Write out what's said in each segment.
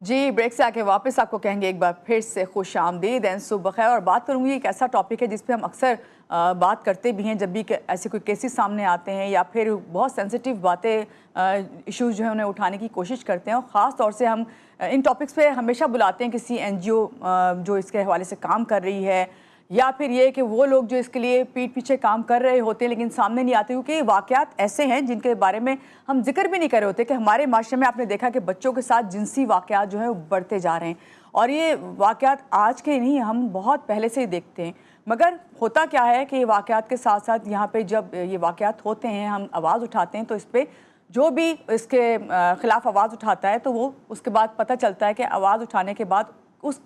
جی break से आके वापस आपको कहेंगे एक बार फिर से खुश आमदीद एंड सुबह खैर। और बात करूँगी एक ऐसा टॉपिक है जिस पे हम अक्सर बात करते भी हैं जब भी ऐसे कोई केसेस सामने आते हैं या फिर बहुत सेंसिटिव बातें इश्यूज जो है उन्हें उठाने की कोशिश करते हैं। और ख़ास तौर से हम इन टॉपिक्स पे हमेशा बुलाते हैं किसी NGO जो इसके हवाले से काम कर रही है, या फिर ये कि वो लोग जो इसके लिए पीठ पीछे काम कर रहे होते हैं लेकिन सामने नहीं आते, क्योंकि वाक़यात ऐसे हैं जिनके बारे में हम जिक्र भी नहीं कर रहे होते कि हमारे माशरे में आपने देखा कि बच्चों के साथ जिनसी वाक़यात जो है वो बढ़ते जा रहे हैं। और ये वाक़यात आज के नहीं, हम बहुत पहले से ही देखते हैं। मगर होता क्या है कि वाक़यात के साथ साथ यहाँ पे जब ये वाक़यात होते हैं हम आवाज़ उठाते हैं तो इस पर जो भी इसके ख़िलाफ़ आवाज़ उठाता है तो वो उसके बाद पता चलता है कि आवाज़ उठाने के बाद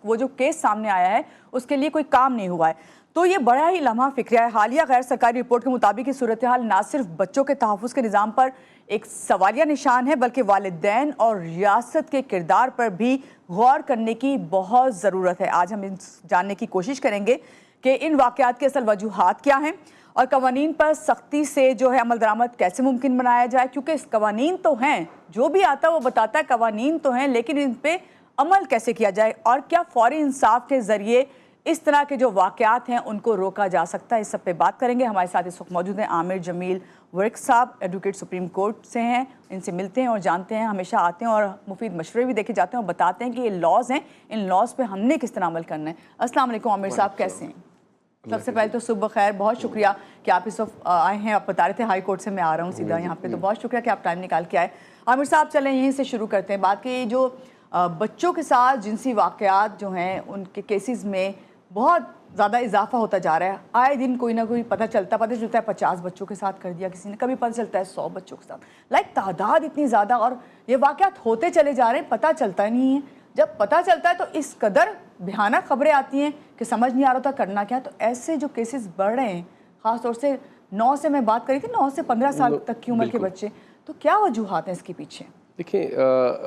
वो जो केस सामने आया है उसके लिए कोई काम नहीं हुआ है। तो ये बड़ा ही लम्हा फ़िक्र है। हालिया गैर सरकारी रिपोर्ट के मुताबिक ये सूरत हाल ना सिर्फ बच्चों के तहफ़्फ़ुज़ के निज़ाम पर एक सवालिया निशान है बल्कि वालिदैन और रियासत के किरदार पर भी गौर करने की बहुत ज़रूरत है। आज हम जानने की कोशिश करेंगे कि इन वाक़यात की असल वजूहात क्या हैं और कवानीन पर सख्ती से जो है अमल दरामद कैसे मुमकिन बनाया जाए, क्योंकि कवानीन तो हैं, जो भी आता है वो बताता है कवानीन तो हैं, लेकिन इन पर अमल कैसे किया जाए और क्या फौरी इंसाफ के ज़रिए इस तरह के जो वाक़यात हैं उनको रोका जा सकता है। इस सब पे बात करेंगे। हमारे साथ इस वक्त मौजूद हैं आमिर जमील वरिक साहब, एडवोकेट सुप्रीम कोर्ट से हैं। इनसे मिलते हैं और जानते हैं, हमेशा आते हैं और मुफीद मशवरे भी देखे जाते हैं और बताते हैं कि ये लॉज हैं, इन लॉज पे हमने किस तरह अमल करना है। अस्सलाम वालेकुम आमिर साहब, कैसे हैं? सबसे पहले तो सुबह खैर, बहुत शुक्रिया कि आप इस वक्त आए हैं। आप बता रहे थे हाई कोर्ट से मैं आ रहा हूँ सीधा यहाँ पे, तो बहुत शुक्रिया कि आप टाइम निकाल के आए। आमिर साहब चलें यहीं से शुरू करते हैं बात की। जो बच्चों के साथ जिनसी वाक़यात जो हैं उनके केसेस में बहुत ज़्यादा इजाफा होता जा रहा है। आए दिन कोई ना कोई पता चलता है 50 बच्चों के साथ कर दिया किसी ने, कभी पता चलता है 100 बच्चों के साथ। तादाद इतनी ज़्यादा और ये वाक़यात होते चले जा रहे हैं, पता चलता नहीं है। जब पता चलता है तो इस कदर भयानक खबरें आती हैं कि समझ नहीं आ रहा था करना क्या। तो ऐसे जो केसेस बढ़ रहे हैं, ख़ास तौर से 9 से मैं बात करी थी, 9 से 15 साल तक की उम्र के बच्चे, तो क्या वजूहात हैं इसके पीछे? देखिए,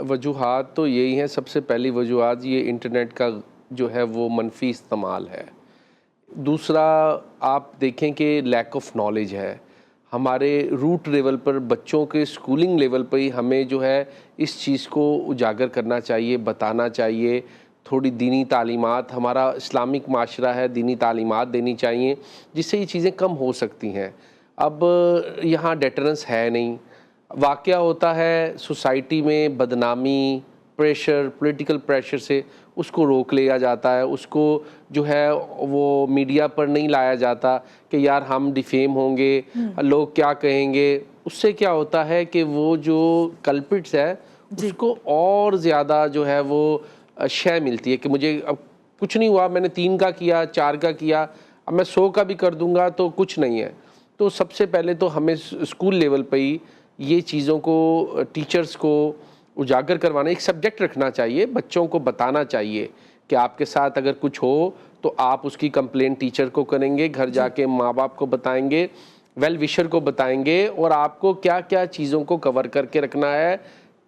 वजूहात तो यही हैं। सबसे पहली वजूहात ये इंटरनेट का जो है वो मनफी इस्तेमाल है। दूसरा आप देखें कि लैक ऑफ नॉलेज है। हमारे रूट लेवल पर, बच्चों के स्कूलिंग लेवल पर ही हमें जो है इस चीज़ को उजागर करना चाहिए, बताना चाहिए। थोड़ी दीनी तालीमात, हमारा इस्लामिक माशरा है, दीनी तालीमात देनी चाहिए जिससे ये चीज़ें कम हो सकती हैं। अब यहाँ डेटरेंस है नहीं। वाक़या होता है सोसाइटी में बदनामी, प्रेशर, पॉलिटिकल प्रेशर से उसको रोक लिया जाता है, उसको जो है वो मीडिया पर नहीं लाया जाता कि यार हम डिफेम होंगे, लोग क्या कहेंगे। उससे क्या होता है कि वो जो कल्प्रिट्स है उसको और ज़्यादा जो है वो शय मिलती है कि मुझे अब कुछ नहीं हुआ, मैंने 3 का किया, 4 का किया, अब मैं 100 का भी कर दूंगा तो कुछ नहीं है। तो सबसे पहले तो हमें स्कूल लेवल पे ही ये चीज़ों को, टीचर्स को उजागर करवाना, एक सब्जेक्ट रखना चाहिए, बच्चों को बताना चाहिए कि आपके साथ अगर कुछ हो तो आप उसकी कंप्लेन टीचर को करेंगे, घर जाके माँ बाप को बताएंगे, वेल विशर को बताएंगे, और आपको क्या क्या चीज़ों को कवर करके रखना है,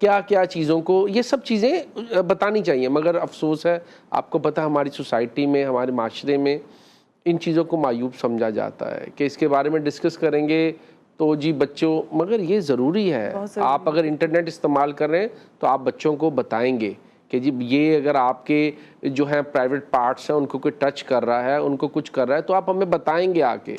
क्या क्या चीज़ों को, ये सब चीज़ें बतानी चाहिए। मगर अफसोस है, आपको पता है हमारी सोसाइटी में, हमारे माशरे में इन चीज़ों को मायूब समझा जाता है कि इसके बारे में डिस्कस करेंगे तो जी बच्चों, मगर ये ज़रूरी है। आप अगर इंटरनेट इस्तेमाल कर रहे हैं तो आप बच्चों को बताएंगे कि जी ये अगर आपके जो हैं प्राइवेट पार्ट्स हैं उनको कोई टच कर रहा है, उनको कुछ कर रहा है तो आप हमें बताएंगे आके।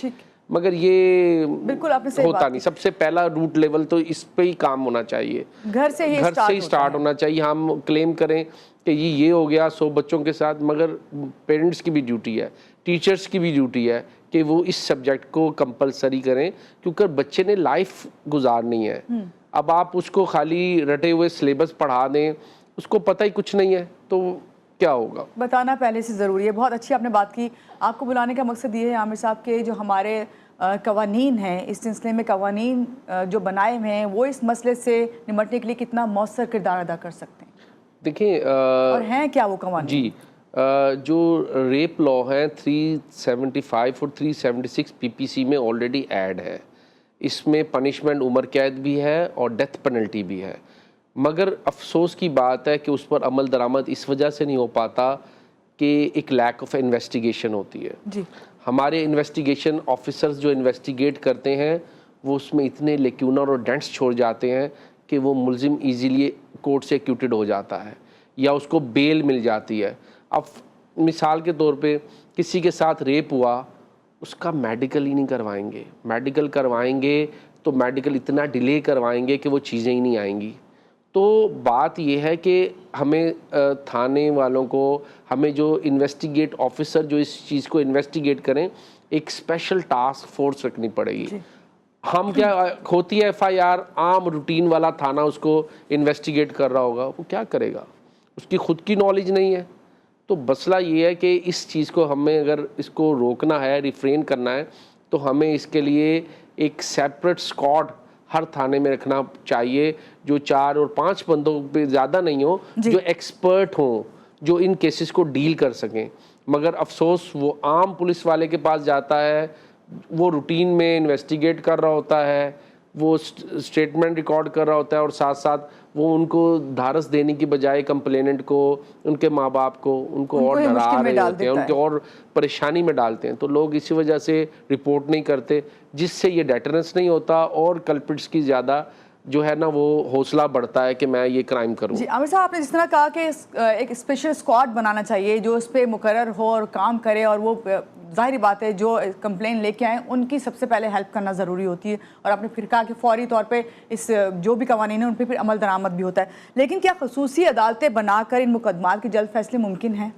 मगर ये बिल्कुल आपने होता नहीं। सबसे पहला रूट लेवल तो इस पे ही काम होना चाहिए, घर से ही स्टार्ट होना चाहिए। हम क्लेम करें कि ये हो गया 100 बच्चों के साथ, मगर पेरेंट्स की भी ड्यूटी है, टीचर्स की भी ड्यूटी है कि वो इस सब्जेक्ट को कंपलसरी करें, क्योंकि बच्चे ने लाइफ गुजारनी है। अब आप उसको खाली रटे हुए सिलेबस पढ़ा दें, उसको पता ही कुछ नहीं है, तो क्या होगा? बताना पहले से ज़रूरी है। बहुत अच्छी आपने बात की। आपको बुलाने का मकसद ये है आमिर साहब के जो हमारे कवानीन हैं, इस सिलसिले में कवानीन जो बनाए हुए हैं वो इस मसले से निपटने के लिए कितना मौसर किरदार अदा कर सकते हैं? देखिए, और हैं क्या वो कवानीन? जी, जो रेप लॉ है 375 और 376 PPC में ऑलरेडी ऐड है। इसमें पनिशमेंट उम्र कैद भी है और डेथ पेनल्टी भी है। मगर अफसोस की बात है कि उस पर अमल दरामद इस वजह से नहीं हो पाता कि एक लैक ऑफ इन्वेस्टिगेशन होती है। जी, हमारे इन्वेस्टिगेशन ऑफिसर्स जो इन्वेस्टिगेट करते हैं वो उसमें इतने लेक्यूनर और डेंट्स छोड़ जाते हैं कि वो मुलजिम ईजीली कोर्ट से एक्यूटेड हो जाता है। یا اس کو بیل مل جاتی ہے. اب مثال کے طور پہ کسی کے ساتھ ریپ ہوا, اس کا میڈیکل ہی نہیں کروائیں گے, میڈیکل کروائیں گے تو میڈیکل اتنا ڈیلے کروائیں گے کہ وہ چیزیں ہی نہیں آئیں گی. تو بات یہ ہے کہ ہمیں تھانے والوں کو, ہمیں جو انویسٹیگیٹ آفیسر جو اس چیز کو انویسٹیگیٹ کریں, ایک اسپیشل ٹاسک فورس رکھنی پڑے گی. ہم کیا ہوتی ہے ایف آئی آر, عام روٹین والا تھانہ اس کو انویسٹیگیٹ کر رہا ہوگا, وہ کیا کرے گا, اس کی خود کی نالج نہیں ہے. تو مسئلہ یہ ہے کہ اس چیز کو ہمیں اگر اس کو روکنا ہے, ریفرین کرنا ہے, تو ہمیں اس کے لیے ایک سیپریٹ اسکواڈ ہر تھانے میں رکھنا چاہیے, جو 4 اور 5 بندوں پہ زیادہ نہیں ہو, جو ایکسپرٹ ہوں, جو ان کیسز کو ڈیل کر سکیں. مگر افسوس وہ عام پولیس والے کے پاس جاتا ہے, وہ روٹین میں انویسٹیگیٹ کر رہا ہوتا ہے, وہ اسٹیٹمنٹ ریکارڈ کر رہا ہوتا ہے, اور ساتھ ساتھ وہ ان کو دھارس دینے کی بجائے کمپلیننٹ کو, ان کے ماں باپ کو, ان کو اور ڈرا رہے ہوتے ہیں, ان کے اور پریشانی میں ڈالتے ہیں. تو لوگ اسی وجہ سے رپورٹ نہیں کرتے, جس سے یہ ڈیٹرنس نہیں ہوتا, اور کلپرٹس کی زیادہ جو ہے نا وہ حوصلہ بڑھتا ہے کہ میں یہ کرائم کروں. جی عامر صاحب, آپ نے جس طرح کہا کہ ایک اسپیشل اسکواڈ بنانا چاہیے جو اس پہ مقرر ہو اور کام کرے, اور وہ ظاہری بات ہے جو کمپلین لے کے آئیں ان کی سب سے پہلے ہیلپ کرنا ضروری ہوتی ہے, اور آپ نے پھر کہا کہ فوری طور پہ اس جو بھی قوانین ہیں ان پہ پھر عمل درآمد بھی ہوتا ہے. لیکن کیا خصوصی عدالتیں بنا کر ان مقدمات کے جلد فیصلے ممکن ہیں؟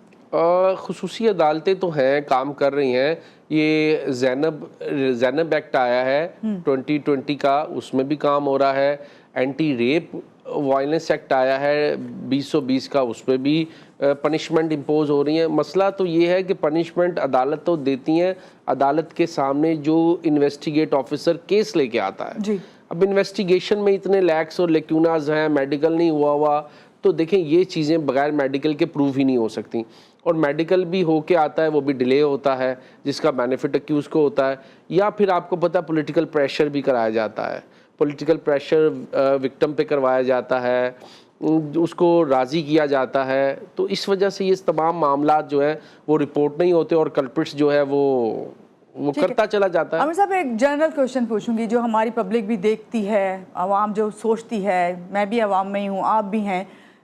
خصوصی عدالتیں تو ہیں, کام کر رہی ہیں. یہ زینب ایکٹ آیا ہے 2020 کا, اس میں بھی کام ہو رہا ہے. اینٹی ریپ وائلنس ایکٹ آیا ہے 2020 کا, اس پہ بھی پنشمنٹ امپوز ہو رہی ہیں. مسئلہ تو یہ ہے کہ پنشمنٹ عدالت تو دیتی ہیں, عدالت کے سامنے جو انویسٹیگیٹ آفیسر کیس لے کے آتا ہے, اب انویسٹیگیشن میں اتنے لیکس اور لیکوناز ہیں, میڈیکل نہیں ہوا, تو دیکھیں یہ چیزیں بغیر میڈیکل کے پروف ہی نہیں ہو سکتی. اور میڈیکل بھی ہو کے آتا ہے وہ بھی ڈیلے ہوتا ہے, جس کا بینیفٹ ایکیوز کو ہوتا ہے. یا پھر آپ کو پتہ پولیٹیکل پریشر بھی کرایا جاتا ہے, پولیٹیکل پریشر وکٹم پہ کروایا جاتا ہے, اس کو راضی کیا جاتا ہے. تو اس وجہ سے یہ تمام معاملات جو ہیں وہ رپورٹ نہیں ہوتے, اور کلپرٹس جو ہے وہ کرتا چلا جاتا ہے. عامر صاحب ایک جنرل کویشچن پوچھوں گی, جو ہماری پبلک بھی دیکھتی ہے, عوام جو سوچتی ہے, میں بھی عوام میں ہی ہوں, آپ بھی ہیں,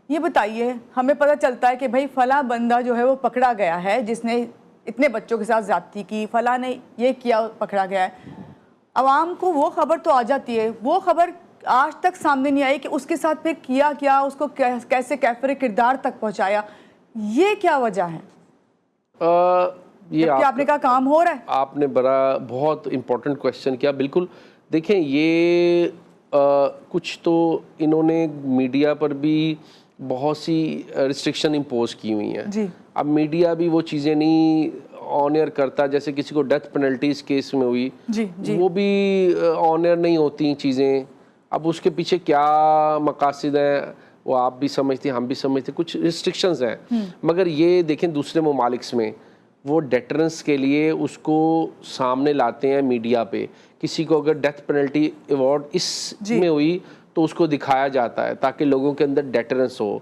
یہ بتائیے ہمیں پتہ چلتا ہے کہ بھائی فلاں بندہ جو ہے وہ پکڑا گیا ہے جس نے اتنے بچوں کے ساتھ زیادتی کی, فلاں نے یہ کیا, پکڑا گیا ہے. عوام کو وہ خبر تو آ جاتی ہے, وہ خبر آج تک سامنے نہیں آئی کہ اس کے ساتھ پھر کیا, اس کو کیسے کیفر کردار تک پہنچایا. یہ کیا وجہ ہے؟ یہ آپ نے کہا کام ہو رہا ہے. آپ نے بہت امپورٹنٹ کویشچن کیا. بالکل, دیکھیں یہ کچھ تو انہوں نے میڈیا پر بھی بہت سی ریسٹرکشن امپوز کی ہوئی ہیں. اب میڈیا بھی وہ چیزیں نہیں آنر کرتا, جیسے کسی کو ڈیتھ پینلٹیز کیس میں ہوئی, وہ بھی آنر نہیں ہوتی چیزیں. اب اس کے پیچھے کیا مقاصد ہیں وہ آپ بھی سمجھتے ہیں, ہم بھی سمجھتے ہیں, کچھ ریسٹرکشنز ہیں. مگر یہ دیکھیں دوسرے ممالک میں وہ ڈیٹرنس کے لیے اس کو سامنے لاتے ہیں میڈیا پہ. کسی کو اگر ڈیتھ پینلٹی ایوارڈ اس میں ہوئی تو اس کو دکھایا جاتا ہے تاکہ لوگوں کے اندر ڈیٹرنس ہو,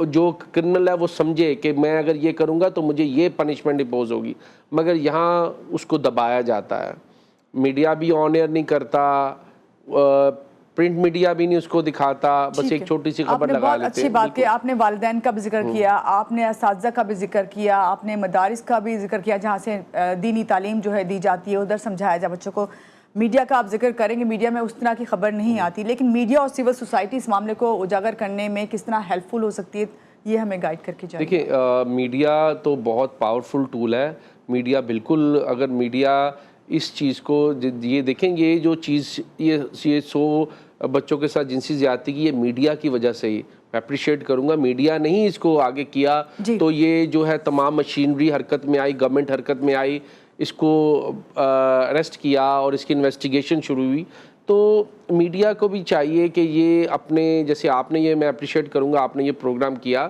جو کرنل ہے وہ سمجھے کہ میں اگر یہ کروں گا تو مجھے یہ پنشمنٹ امپوز ہوگی. مگر یہاں اس کو دبایا جاتا ہے, میڈیا بھی آنر نہیں کرتا, پرنٹ میڈیا بھی نہیں اس کو دکھاتا, بس ایک چھوٹی سی خبر لگا لیتے ہیں. اچھی بات کہ آپ نے والدین کا بھی ذکر کیا, آپ نے اساتذہ کا بھی ذکر کیا, آپ نے مدارس کا بھی ذکر کیا جہاں سے دینی تعلیم جو ہے دی جاتی ہے, ادھر سمجھایا جائے بچوں کو. میڈیا کا آپ ذکر کریں گے, میڈیا میں اس طرح کی خبر نہیں آتی, لیکن میڈیا اور سول سوسائٹی اس معاملے کو اجاگر کرنے میں کس طرح ہیلپ فل ہو سکتی ہے, یہ ہمیں گائیڈ کر کے جائیں. دیکھیں میڈیا تو بہت پاورفل ٹول ہے. میڈیا بالکل, اگر میڈیا اس چیز کو یہ دیکھیں, یہ جو چیز یہ 100 بچوں کے ساتھ جنسی زیادتی کی, یہ میڈیا کی وجہ سے ہی, میں اپریشیٹ کروں گا, میڈیا نے ہی اس کو آگے کیا. تو یہ جو ہے تمام مشینری حرکت میں آئی, گورنمنٹ حرکت میں آئی, اس کو اریسٹ کیا اور اس کی انویسٹیگیشن شروع ہوئی. تو میڈیا کو بھی چاہیے کہ یہ اپنے, جیسے آپ نے یہ, میں اپریشیٹ کروں گا آپ نے یہ پروگرام کیا,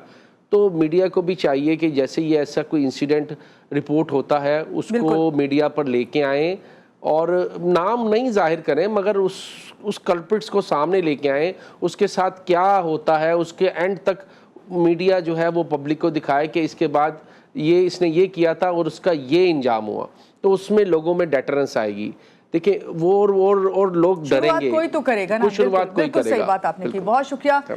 تو میڈیا کو بھی چاہیے کہ جیسے یہ ایسا کوئی انسیڈنٹ رپورٹ ہوتا ہے اس کو میڈیا پر لے کے آئیں, اور نام نہیں ظاہر کریں مگر اس کلپرٹس کو سامنے لے کے آئیں, اس کے ساتھ کیا ہوتا ہے اس کے اینڈ تک میڈیا جو ہے وہ پبلک کو دکھائے کہ اس کے بعد یہ اس نے یہ کیا تھا اور اس کا یہ انجام ہوا. تو اس میں لوگوں میں ڈیٹرنس آئے گی. دیکھیں وہ اور لوگ ڈریں گے, کوئی تو کرے گا نا, شروعات کوئی کرے گا. صحیح بات آپ نے کی, بہت شکریہ.